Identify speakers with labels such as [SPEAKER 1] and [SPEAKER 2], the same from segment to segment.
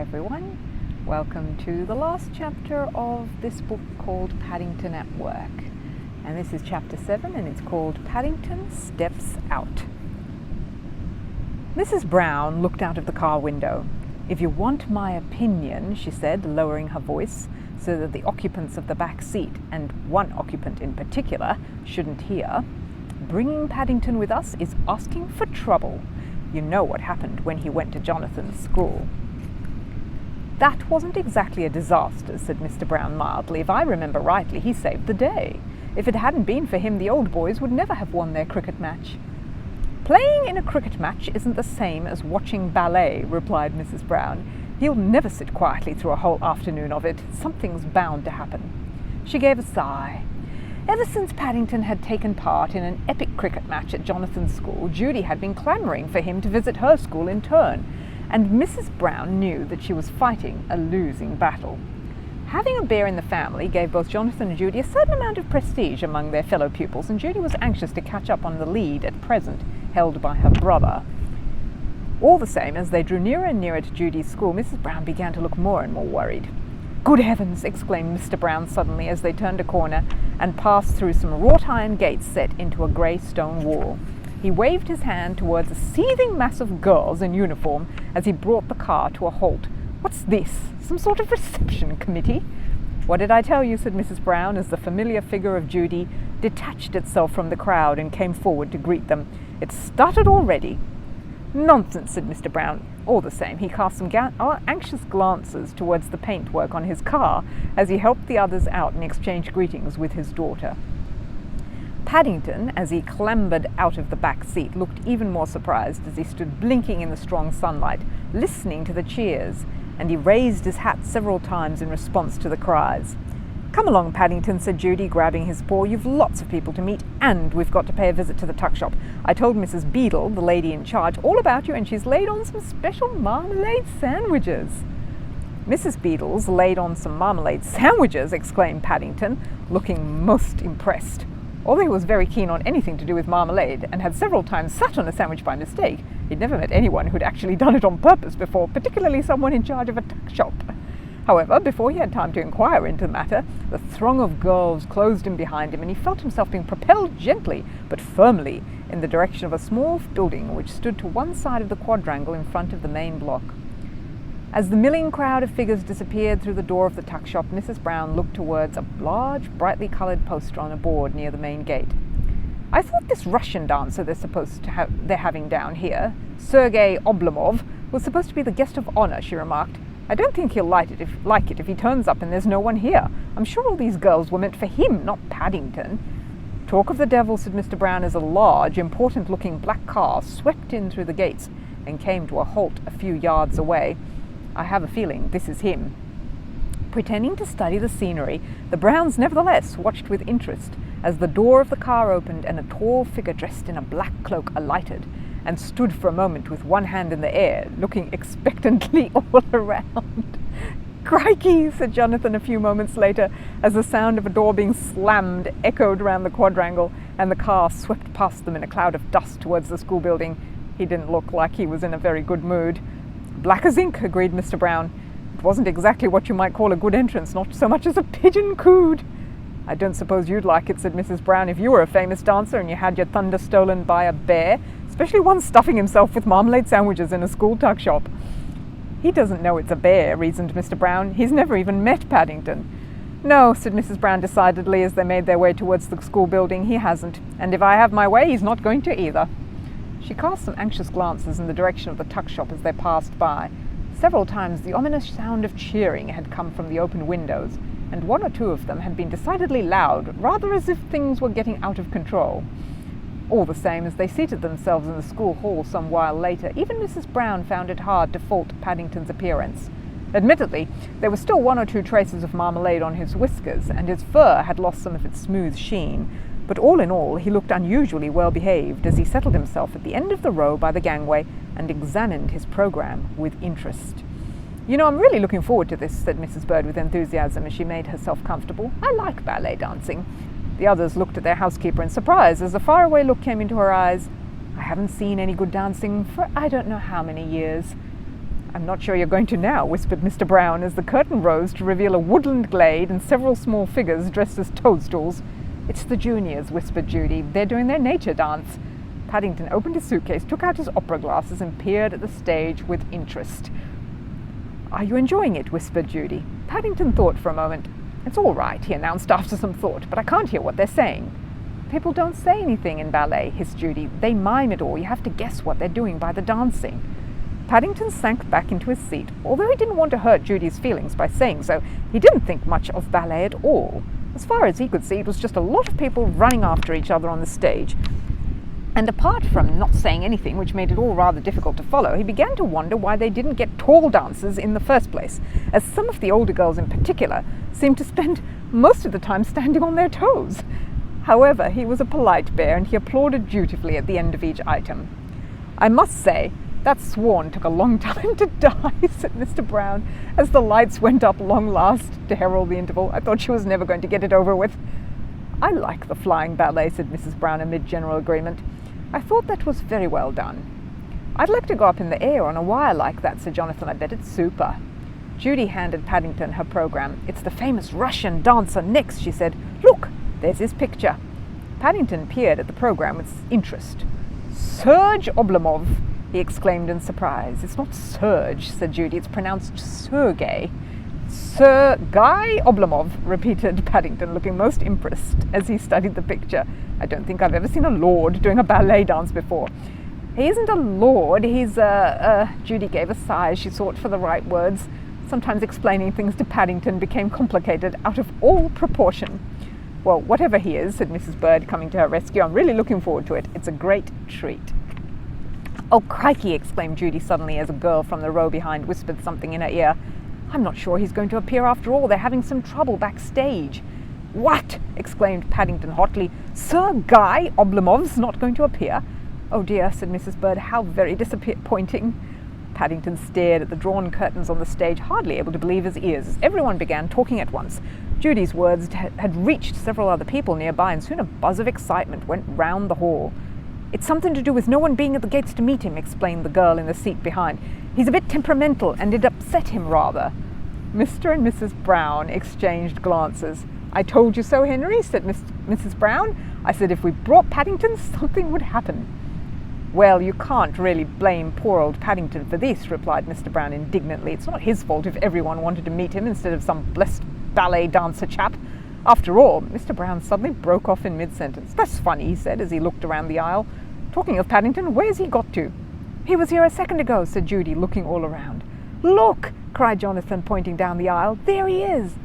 [SPEAKER 1] everyone. Welcome to the last chapter of this book called Paddington at Work. And this is chapter 7 and it's called Paddington Steps Out. Mrs. Brown looked out of the car window. "If you want my opinion," she said, lowering her voice so that the occupants of the back seat, and one occupant in particular, shouldn't hear, "bringing Paddington with us is asking for trouble. You know what happened when he went to Jonathan's school." "That wasn't exactly a disaster," said Mr. Brown mildly. "If I remember rightly, he saved the day. If it hadn't been for him, the old boys would never have won their cricket match." "Playing in a cricket match isn't the same as watching ballet," replied Mrs. Brown. "He'll never sit quietly through a whole afternoon of it. Something's bound to happen." She gave a sigh. Ever since Paddington had taken part in an epic cricket match at Jonathan's school, Judy had been clamouring for him to visit her school in turn, and Mrs. Brown knew that she was fighting a losing battle. Having a bear in the family gave both Jonathan and Judy a certain amount of prestige among their fellow pupils, and Judy was anxious to catch up on the lead at present held by her brother. All the same, as they drew nearer and nearer to Judy's school, Mrs. Brown began to look more and more worried. "Good heavens!" exclaimed Mr. Brown suddenly as they turned a corner and passed through some wrought iron gates set into a grey stone wall. He waved his hand towards a seething mass of girls in uniform as he brought the car to a halt. "What's this? Some sort of reception committee?" "What did I tell you?" said Mrs. Brown as the familiar figure of Judy detached itself from the crowd and came forward to greet them. "It's started already." "Nonsense," said Mr. Brown. All the same, he cast some anxious glances towards the paintwork on his car as he helped the others out and exchanged greetings with his daughter. Paddington, as he clambered out of the back seat, looked even more surprised as he stood blinking in the strong sunlight, listening to the cheers, and he raised his hat several times in response to the cries. "Come along, Paddington," said Judy, grabbing his paw. "You've lots of people to meet, and we've got to pay a visit to the tuck shop. I told Mrs. Beadle, the lady in charge, all about you, and she's laid on some special marmalade sandwiches." "Mrs. Beadle's laid on some marmalade sandwiches!" exclaimed Paddington, looking most impressed. Although he was very keen on anything to do with marmalade, and had several times sat on a sandwich by mistake, he'd never met anyone who'd actually done it on purpose before, particularly someone in charge of a tuck shop. However, before he had time to inquire into the matter, the throng of girls closed in behind him, and he felt himself being propelled gently but firmly in the direction of a small building which stood to one side of the quadrangle in front of the main block. As the milling crowd of figures disappeared through the door of the tuck shop, Mrs. Brown looked towards a large, brightly coloured poster on a board near the main gate. "I thought this Russian dancer they're having down here, Sergei Oblomov, was supposed to be the guest of honour," she remarked. "I don't think he'll like it if he turns up and there's no one here. I'm sure all these girls were meant for him, not Paddington." "Talk of the devil," said Mr. Brown, as a large, important-looking black car swept in through the gates and came to a halt a few yards away. "I have a feeling this is him." Pretending to study the scenery, the Browns nevertheless watched with interest as the door of the car opened and a tall figure dressed in a black cloak alighted and stood for a moment with one hand in the air, looking expectantly all around. "Crikey," said Jonathan a few moments later, as the sound of a door being slammed echoed round the quadrangle and the car swept past them in a cloud of dust towards the school building. He didn't look like he was in a very good mood. "Black as ink," agreed Mr. Brown. "It wasn't exactly what you might call a good entrance, not so much as a pigeon cooed." "I don't suppose you'd like it," said Mrs. Brown, "if you were a famous dancer and you had your thunder stolen by a bear, especially one stuffing himself with marmalade sandwiches in a school tuck shop." "He doesn't know it's a bear," reasoned Mr. Brown. "He's never even met Paddington." "No," said Mrs. Brown decidedly as they made their way towards the school building, "he hasn't. And if I have my way, he's not going to either." She cast some anxious glances in the direction of the tuck shop as they passed by. Several times the ominous sound of cheering had come from the open windows, and one or two of them had been decidedly loud, rather as if things were getting out of control. All the same, as they seated themselves in the school hall some while later, even Mrs. Brown found it hard to fault Paddington's appearance. Admittedly, there were still one or two traces of marmalade on his whiskers, and his fur had lost some of its smooth sheen, but all in all he looked unusually well behaved as he settled himself at the end of the row by the gangway and examined his programme with interest. "You know, I'm really looking forward to this," said Mrs. Bird with enthusiasm as she made herself comfortable. "I like ballet dancing." The others looked at their housekeeper in surprise as a faraway look came into her eyes. "I haven't seen any good dancing for I don't know how many years." "I'm not sure you're going to now," whispered Mr. Brown as the curtain rose to reveal a woodland glade and several small figures dressed as toadstools. "It's the juniors," whispered Judy. "They're doing their nature dance." Paddington opened his suitcase, took out his opera glasses and peered at the stage with interest. "Are you enjoying it?" whispered Judy. Paddington thought for a moment. "It's all right," he announced after some thought, "but I can't hear what they're saying." "People don't say anything in ballet," hissed Judy. "They mime it all. You have to guess what they're doing by the dancing." Paddington sank back into his seat. Although he didn't want to hurt Judy's feelings by saying so, he didn't think much of ballet at all. As far as he could see, it was just a lot of people running after each other on the stage. And apart from not saying anything, which made it all rather difficult to follow, he began to wonder why they didn't get tall dancers in the first place, as some of the older girls in particular seemed to spend most of the time standing on their toes. However, he was a polite bear, and he applauded dutifully at the end of each item. "I must say, that swan took a long time to die," said Mr. Brown, as the lights went up long last to herald the interval. "I thought she was never going to get it over with." "I like the flying ballet," said Mrs. Brown amid general agreement. "I thought that was very well done." "I'd like to go up in the air on a wire like that," said Jonathan. "I bet it's super." Judy handed Paddington her program. "It's the famous Russian dancer next," she said. "Look, there's his picture." Paddington peered at the program with interest. "Serge Oblomov," he exclaimed in surprise. "It's not Serge," said Judy. "It's pronounced Sergei." "Sir Guy Oblomov," repeated Paddington, looking most impressed as he studied the picture. "I don't think I've ever seen a lord doing a ballet dance before." "He isn't a lord, he's Judy gave a sigh as she sought for the right words. Sometimes explaining things to Paddington became complicated, out of all proportion. "Well, whatever he is," said Mrs. Bird, coming to her rescue, "I'm really looking forward to it. It's a great treat." "Oh, crikey!" exclaimed Judy suddenly as a girl from the row behind whispered something in her ear. "I'm not sure he's going to appear after all. They're having some trouble backstage." "What?" exclaimed Paddington hotly. "Sir Guy Oblomov's not going to appear?" "Oh dear," said Mrs. Bird. "How very disappointing." Paddington stared at the drawn curtains on the stage, hardly able to believe his ears, as everyone began talking at once. Judy's words had reached several other people nearby, and soon a buzz of excitement went round the hall. "It's something to do with no one being at the gates to meet him," explained the girl in the seat behind. "He's a bit temperamental, and it upset him rather." Mr. and Mrs. Brown exchanged glances. "I told you so, Henry," said Mrs. Brown. "I said if we brought Paddington, something would happen." "Well, you can't really blame poor old Paddington for this," replied Mr. Brown indignantly. "It's not his fault if everyone wanted to meet him instead of some blessed ballet dancer chap. After all," Mr. Brown suddenly broke off in mid-sentence. "That's funny," he said as he looked around the aisle. "Talking of Paddington, where's he got to?" "He was here a second ago," said Judy, looking all around. "Look!" cried Jonathan, pointing down the aisle. "There he is!"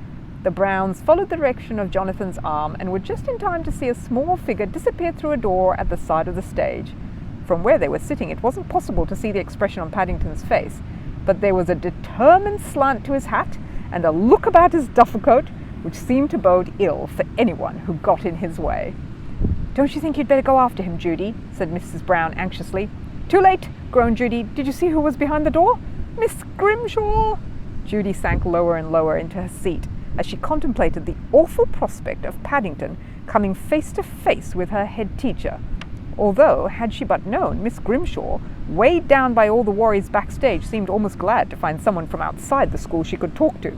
[SPEAKER 1] The Browns followed the direction of Jonathan's arm and were just in time to see a small figure disappear through a door at the side of the stage. From where they were sitting, it wasn't possible to see the expression on Paddington's face, but there was a determined slant to his hat and a look about his duffel coat which seemed to bode ill for anyone who got in his way. "Don't you think you'd better go after him, Judy?" said Mrs. Brown anxiously. "Too late!" groaned Judy. "Did you see who was behind the door?" "Miss Grimshaw!" Judy sank lower and lower into her seat as she contemplated the awful prospect of Paddington coming face to face with her head teacher. Although, had she but known, Miss Grimshaw, weighed down by all the worries backstage, seemed almost glad to find someone from outside the school she could talk to.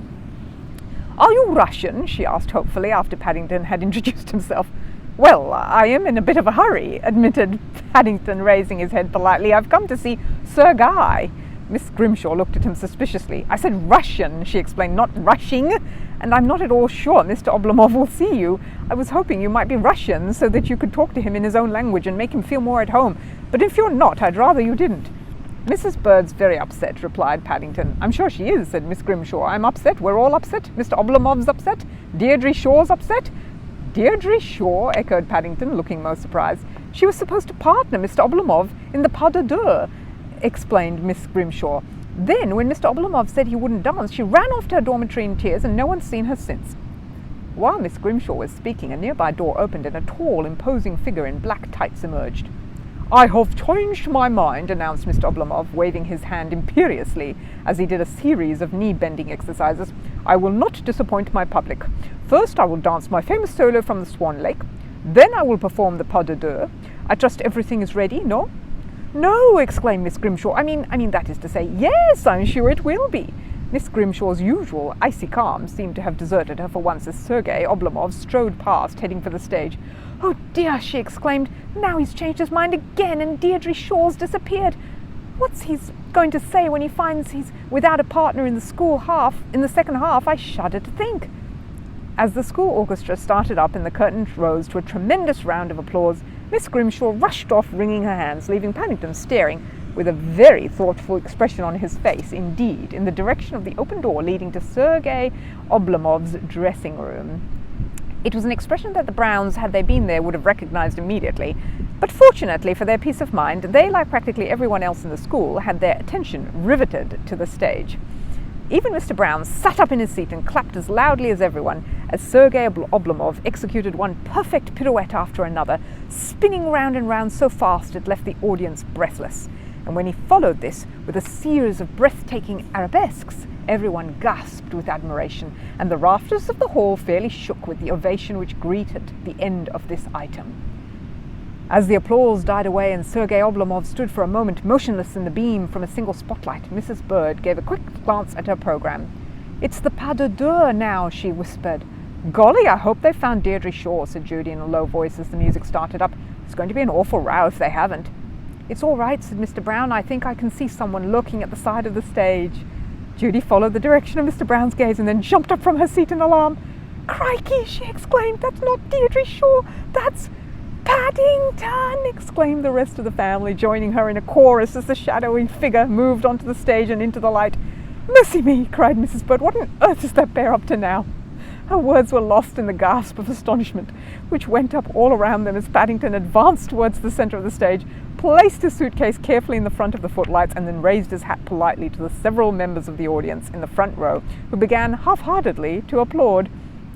[SPEAKER 1] "Are you Russian?" she asked hopefully after Paddington had introduced himself. "Well, I am in a bit of a hurry," admitted Paddington, raising his head politely. "I've come to see Sir Guy." Miss Grimshaw looked at him suspiciously. "I said Russian," she explained, "not rushing. And I'm not at all sure Mr. Oblomov will see you. I was hoping you might be Russian so that you could talk to him in his own language and make him feel more at home. But if you're not, I'd rather you didn't." "Mrs. Bird's very upset," replied Paddington. "I'm sure she is," said Miss Grimshaw. "I'm upset. We're all upset. Mr. Oblomov's upset. Deirdre Shaw's upset." "Deirdre Shaw?" echoed Paddington, looking most surprised. "She was supposed to partner Mr. Oblomov in the pas de deux," explained Miss Grimshaw. "Then, when Mr. Oblomov said he wouldn't dance, she ran off to her dormitory in tears, and no one's seen her since." While Miss Grimshaw was speaking, a nearby door opened and a tall, imposing figure in black tights emerged. "I have changed my mind," announced Mr. Oblomov, waving his hand imperiously as he did a series of knee-bending exercises. "I will not disappoint my public. First, I will dance my famous solo from the Swan Lake. Then I will perform the pas de deux. I trust everything is ready, no?" No, exclaimed Miss Grimshaw. I mean, that is to say, yes, I'm sure it will be. Miss Grimshaw's usual icy calm seemed to have deserted her for once as Sergei Oblomov strode past, heading for the stage. Oh dear, she exclaimed. Now he's changed his mind again and Deirdre Shaw's disappeared. What's he going to say when he finds he's without a partner in the second half? I shudder to think. As the school orchestra started up and the curtain rose to a tremendous round of applause, Miss Grimshaw rushed off, wringing her hands, leaving Paddington staring with a very thoughtful expression on his face, indeed, in the direction of the open door leading to Sergei Oblomov's dressing room. It was an expression that the Browns, had they been there, would have recognized immediately, but fortunately for their peace of mind, they, like practically everyone else in the school, had their attention riveted to the stage. Even Mr. Brown sat up in his seat and clapped as loudly as everyone as Sergei Oblomov executed one perfect pirouette after another, spinning round and round so fast it left the audience breathless. And when he followed this with a series of breathtaking arabesques, everyone gasped with admiration, and the rafters of the hall fairly shook with the ovation which greeted the end of this item. As the applause died away and Sergei Oblomov stood for a moment motionless in the beam from a single spotlight, Mrs. Bird gave a quick glance at her program. It's the pas de deux now, she whispered. Golly, I hope they've found Deirdre Shaw, said Judy in a low voice as the music started up. It's going to be an awful row if they haven't. It's all right, said Mr. Brown. I think I can see someone lurking at the side of the stage. Judy followed the direction of Mr. Brown's gaze and then jumped up from her seat in alarm. Crikey, she exclaimed. That's not Deirdre Shaw. That's Paddington, exclaimed the rest of the family, joining her in a chorus as the shadowy figure moved onto the stage and into the light. Mercy me, cried Mrs. Bird. What on earth is that pair up to now? Her words were lost in the gasp of astonishment, which went up all around them as Paddington advanced towards the centre of the stage, placed his suitcase carefully in the front of the footlights, and then raised his hat politely to the several members of the audience in the front row, who began half-heartedly to applaud.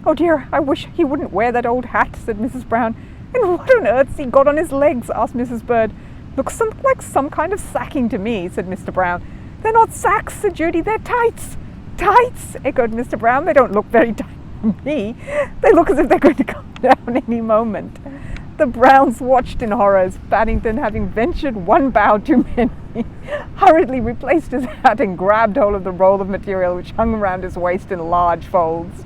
[SPEAKER 1] Oh dear, I wish he wouldn't wear that old hat, said Mrs. Brown. And what on earth's he got on his legs? Asked Mrs. Bird. Looks like some kind of sacking to me, said Mr. Brown. They're not sacks, said Judy. They're tights. Tights, echoed Mr. Brown. They don't look very tight to me. They look as if they're going to come down any moment. The Browns watched in horror as Paddington, having ventured one bow too many, hurriedly replaced his hat and grabbed hold of the roll of material which hung around his waist in large folds.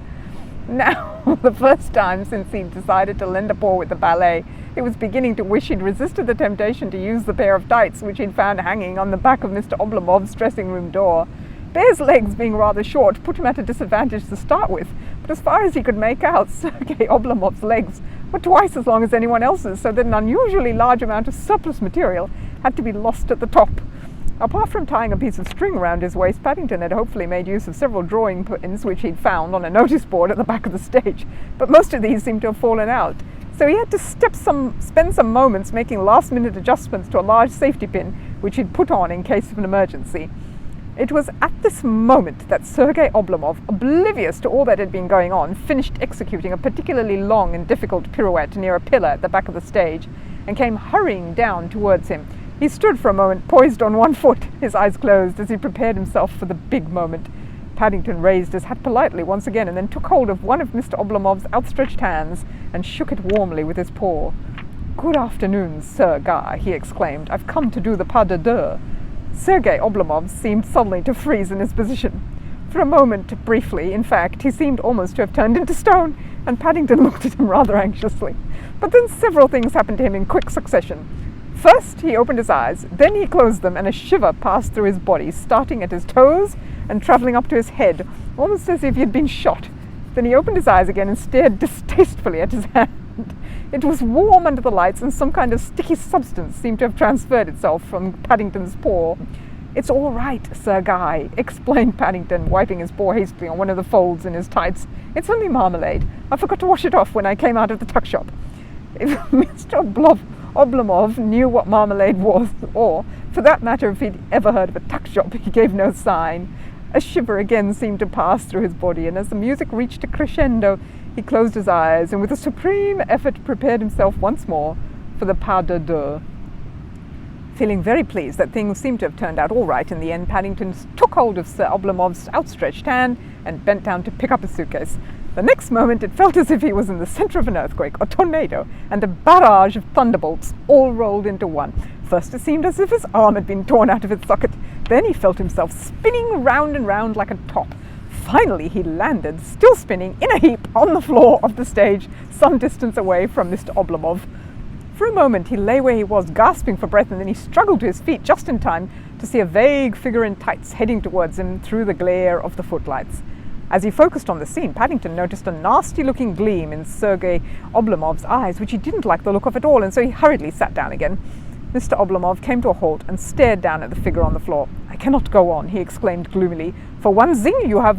[SPEAKER 1] Now, the first time since he'd decided to lend a paw with the ballet, he was beginning to wish he'd resisted the temptation to use the pair of tights which he'd found hanging on the back of Mr. Oblomov's dressing room door. Bear's legs, being rather short, put him at a disadvantage to start with, but as far as he could make out, Sergei Oblomov's legs were twice as long as anyone else's, so that an unusually large amount of surplus material had to be lost at the top. Apart from tying a piece of string around his waist, Paddington had hopefully made use of several drawing pins which he'd found on a notice board at the back of the stage, but most of these seemed to have fallen out. So he had to spend some moments making last-minute adjustments to a large safety pin which he'd put on in case of an emergency. It was at this moment that Sergei Oblomov, oblivious to all that had been going on, finished executing a particularly long and difficult pirouette near a pillar at the back of the stage and came hurrying down towards him. He stood for a moment, poised on one foot, his eyes closed, as he prepared himself for the big moment. Paddington raised his hat politely once again and then took hold of one of Mr. Oblomov's outstretched hands and shook it warmly with his paw. Good afternoon, Sir Guy, he exclaimed. I've come to do the pas de deux. Sergei Oblomov seemed suddenly to freeze in his position. For a moment, briefly, in fact, he seemed almost to have turned into stone, and Paddington looked at him rather anxiously. But then several things happened to him in quick succession. First, he opened his eyes, then he closed them, and a shiver passed through his body, starting at his toes and travelling up to his head, almost as if he had been shot. Then he opened his eyes again and stared distastefully at his hand. It was warm under the lights, and some kind of sticky substance seemed to have transferred itself from Paddington's paw. It's all right, Sir Guy, explained Paddington, wiping his paw hastily on one of the folds in his tights. It's only marmalade. I forgot to wash it off when I came out of the tuck shop. If Mr. Oblomov knew what marmalade was, or, for that matter, if he'd ever heard of a tuck shop, he gave no sign. A shiver again seemed to pass through his body, and as the music reached a crescendo, he closed his eyes and with a supreme effort prepared himself once more for the pas de deux. Feeling very pleased that things seemed to have turned out all right in the end, Paddington took hold of Sir Oblomov's outstretched hand and bent down to pick up his suitcase. The next moment it felt as if he was in the centre of an earthquake or tornado, and a barrage of thunderbolts all rolled into one. First it seemed as if his arm had been torn out of its socket. Then he felt himself spinning round and round like a top. Finally he landed, still spinning, in a heap on the floor of the stage, some distance away from Mr. Oblomov. For a moment he lay where he was, gasping for breath, and then he struggled to his feet just in time to see a vague figure in tights heading towards him through the glare of the footlights. As he focused on the scene, Paddington noticed a nasty-looking gleam in Sergei Oblomov's eyes, which he didn't like the look of at all, and so he hurriedly sat down again. Mr. Oblomov came to a halt and stared down at the figure on the floor. "I cannot go on," he exclaimed gloomily. "For one thing, you have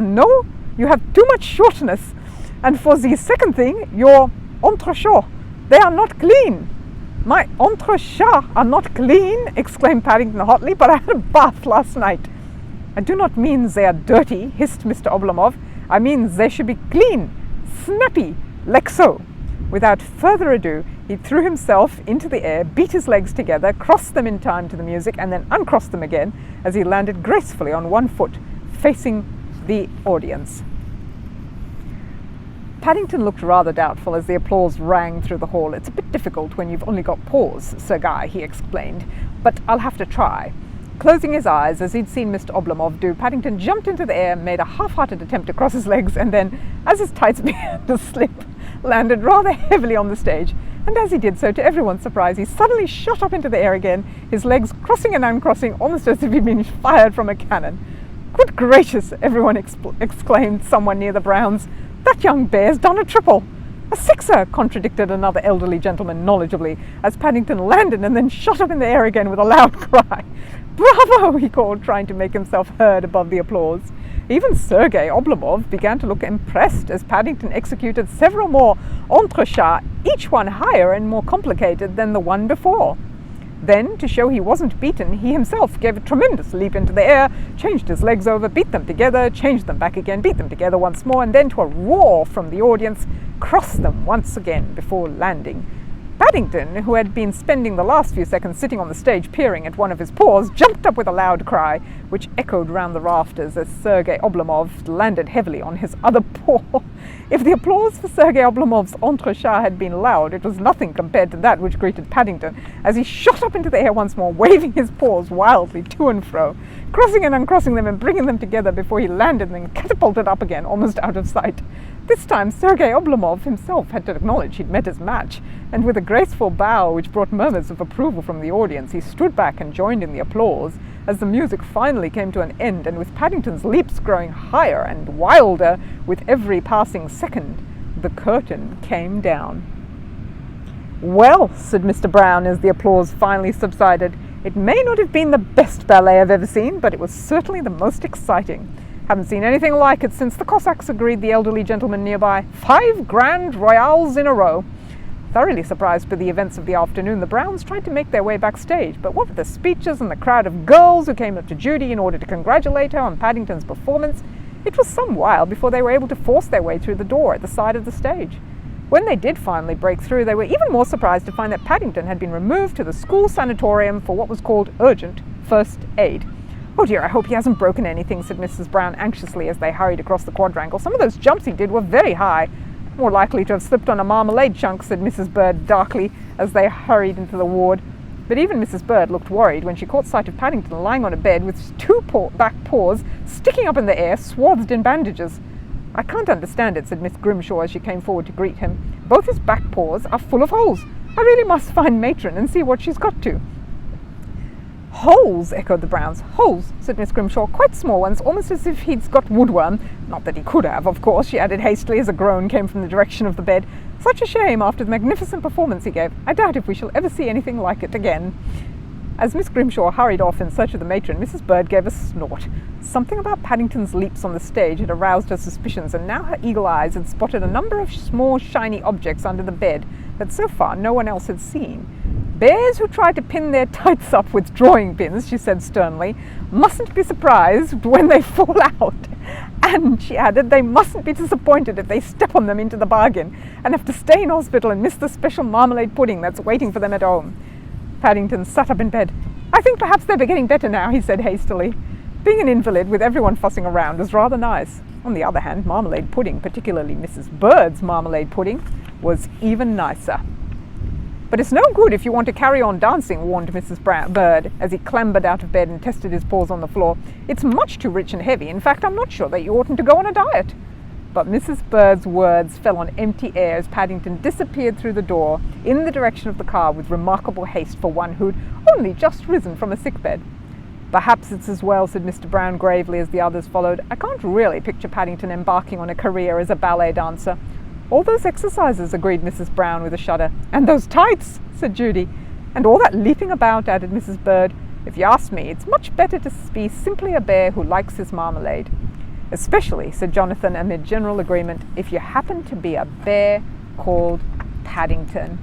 [SPEAKER 1] too much shortness, and for the second thing, your entrechats, they are not clean." "My entrechats are not clean?" exclaimed Paddington hotly. "But I had a bath last night." "I do not mean they are dirty," hissed Mr. Oblomov. "I mean they should be clean, snappy, like so." Without further ado, he threw himself into the air, beat his legs together, crossed them in time to the music, and then uncrossed them again as he landed gracefully on one foot, facing the audience. Paddington looked rather doubtful as the applause rang through the hall. "It's a bit difficult when you've only got paws, Sir Guy," he explained, "but I'll have to try." Closing his eyes, as he'd seen Mr. Oblomov do, Paddington jumped into the air, made a half-hearted attempt to cross his legs, and then, as his tights began to slip, landed rather heavily on the stage. And as he did so, to everyone's surprise, he suddenly shot up into the air again, his legs crossing and uncrossing almost as if he'd been fired from a cannon. "Good gracious!" everyone exclaimed, someone near the Browns. "That young bear's done a triple!" "A sixer!" contradicted another elderly gentleman knowledgeably, as Paddington landed and then shot up in the air again with a loud cry. "Bravo!" he called, trying to make himself heard above the applause. Even Sergei Oblomov began to look impressed as Paddington executed several more entrechats, each one higher and more complicated than the one before. Then, to show he wasn't beaten, he himself gave a tremendous leap into the air, changed his legs over, beat them together, changed them back again, beat them together once more, and then, to a roar from the audience, crossed them once again before landing. Paddington, who had been spending the last few seconds sitting on the stage peering at one of his paws, jumped up with a loud cry, which echoed round the rafters as Sergei Oblomov landed heavily on his other paw. If the applause for Sergei Oblomov's entrechat had been loud, it was nothing compared to that which greeted Paddington, as he shot up into the air once more, waving his paws wildly to and fro, crossing and uncrossing them and bringing them together before he landed and then catapulted up again, almost out of sight. This time Sergei Oblomov himself had to acknowledge he'd met his match, and with a graceful bow which brought murmurs of approval from the audience, he stood back and joined in the applause as the music finally came to an end, and with Paddington's leaps growing higher and wilder with every passing second, the curtain came down. "Well," said Mr. Brown as the applause finally subsided, "it may not have been the best ballet I've ever seen, but it was certainly the most exciting. Haven't seen anything like it since the Cossacks," agreed the elderly gentleman nearby. "5 grand royales in a row." Thoroughly surprised by the events of the afternoon, the Browns tried to make their way backstage, but what with the speeches and the crowd of girls who came up to Judy in order to congratulate her on Paddington's performance, it was some while before they were able to force their way through the door at the side of the stage. When they did finally break through, they were even more surprised to find that Paddington had been removed to the school sanatorium for what was called urgent first aid. "Oh dear, I hope he hasn't broken anything," said Mrs. Brown anxiously as they hurried across the quadrangle. "Some of those jumps he did were very high." "More likely to have slipped on a marmalade chunk," said Mrs. Bird darkly as they hurried into the ward. But even Mrs. Bird looked worried when she caught sight of Paddington lying on a bed with his two back paws sticking up in the air, swathed in bandages. "I can't understand it," said Miss Grimshaw as she came forward to greet him. "Both his back paws are full of holes. I really must find Matron and see what she's got to." "Holes!" echoed the Browns. "Holes," said Miss Grimshaw, "quite small ones, almost as if he'd got woodworm. Not that he could have, of course," she added hastily as a groan came from the direction of the bed. "Such a shame after the magnificent performance he gave. I doubt if we shall ever see anything like it again." As Miss Grimshaw hurried off in search of the matron, Mrs. Bird gave a snort. Something about Paddington's leaps on the stage had aroused her suspicions, and now her eagle eyes had spotted a number of small shiny objects under the bed that so far no one else had seen. "Bears who try to pin their tights up with drawing pins," she said sternly, "mustn't be surprised when they fall out. And," she added, "they mustn't be disappointed if they step on them into the bargain and have to stay in hospital and miss the special marmalade pudding that's waiting for them at home." Paddington sat up in bed. "I think perhaps they're getting better now," he said hastily. Being an invalid with everyone fussing around was rather nice. On the other hand, marmalade pudding, particularly Mrs. Bird's marmalade pudding, was even nicer. But it's no good if you want to carry on dancing, warned Mrs. Bird, as he clambered out of bed and tested his paws on the floor. It's much too rich and heavy. In fact, I'm not sure that you oughtn't to go on a diet. But Mrs. Bird's words fell on empty air as Paddington disappeared through the door in the direction of the car with remarkable haste for one who'd only just risen from a sickbed. Perhaps it's as well, said Mr. Brown gravely as the others followed. I can't really picture Paddington embarking on a career as a ballet dancer. All those exercises, agreed Mrs. Brown with a shudder. And those tights, said Judy. And all that leaping about, added Mrs. Bird. If you ask me, it's much better to be simply a bear who likes his marmalade. Especially, said Jonathan amid general agreement, if you happen to be a bear called Paddington.